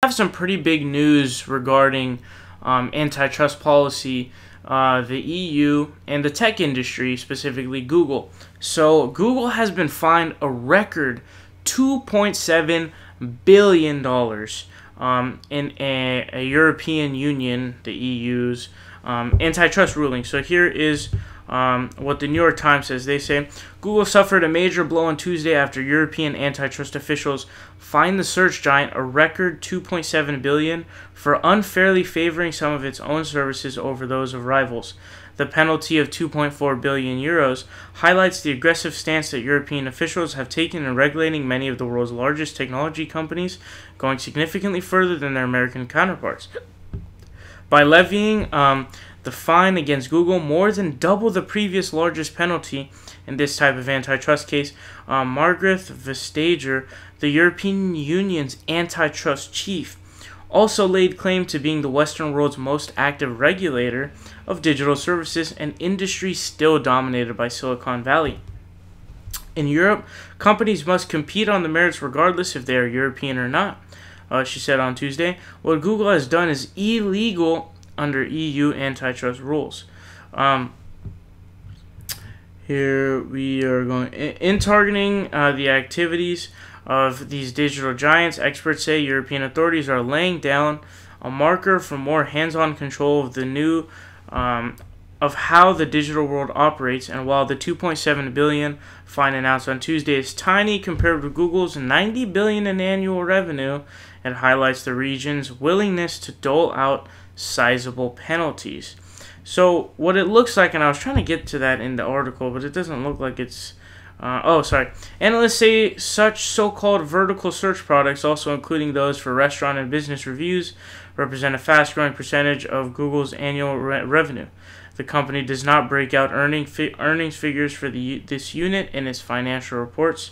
have some pretty big news regarding antitrust policy, the EU, and the tech industry, specifically Google. So Google has been fined a record $2.7 billion in a European Union, the EU's antitrust ruling. So here is what the New York Times says. They say Google suffered a major blow on Tuesday after European antitrust officials fined the search giant a record $2.7 billion for unfairly favoring some of its own services over those of rivals. The penalty of 2.4 billion euros highlights the aggressive stance that European officials have taken in regulating many of the world's largest technology companies, going significantly further than their American counterparts. By levying the fine against Google, more than double the previous largest penalty in this type of antitrust case, Margrethe Vestager, the European Union's antitrust chief, also laid claim to being the Western world's most active regulator of digital services, an industry still dominated by Silicon Valley. In Europe, companies must compete on the merits regardless if they are European or not, she said on Tuesday. What Google has done is illegal under EU antitrust rules. Here we are going in targeting the activities of these digital giants. Experts say European authorities are laying down a marker for more hands-on control of the new of how the digital world operates. And while the 2.7 billion fine announced on Tuesday is tiny compared with Google's 90 billion in annual revenue, it highlights the region's willingness to dole out sizable penalties. So what it looks like, and I was trying to get to that in the article, but it doesn't look like it's Analysts say such so-called vertical search products, also including those for restaurant and business reviews, represent a fast-growing percentage of Google's annual revenue. The company does not break out earnings figures for this unit in its financial reports.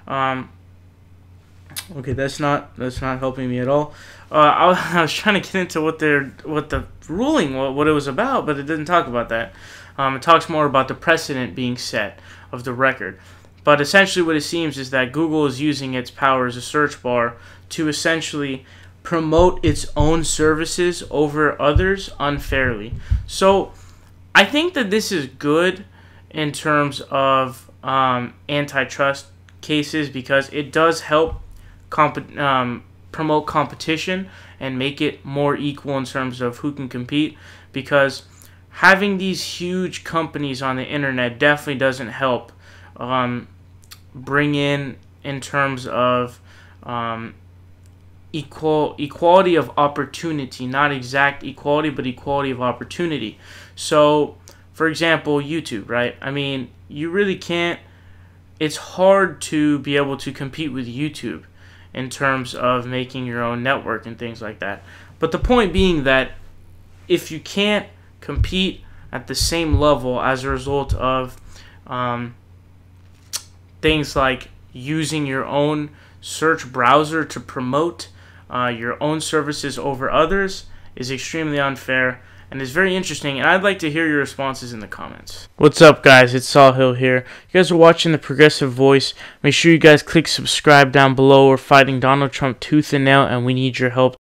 Okay, that's not helping me at all. I was trying to get into what the ruling, what it was about, but it didn't talk about that. It talks more about the precedent being set of the record. But essentially what it seems is that Google is using its power as a search bar to essentially promote its own services over others unfairly. So I think that this is good in terms of antitrust cases, because it does help promote competition and make it more equal in terms of who can compete, because having these huge companies on the internet definitely doesn't help bring in terms of equality of opportunity, not exact equality, but equality of opportunity. So, for example, YouTube, right? I mean, you really can't, it's hard to be able to compete with YouTube in terms of making your own network and things like that. But the point being that if you can't compete at the same level as a result of things like using your own search browser to promote your own services over others, is extremely unfair and is very interesting, and I'd like to hear your responses in the comments. What's up, guys? It's Saul Hill here. You guys are watching The Progressive Voice. Make sure you guys click subscribe down below. We're fighting Donald Trump tooth and nail, and we need your help.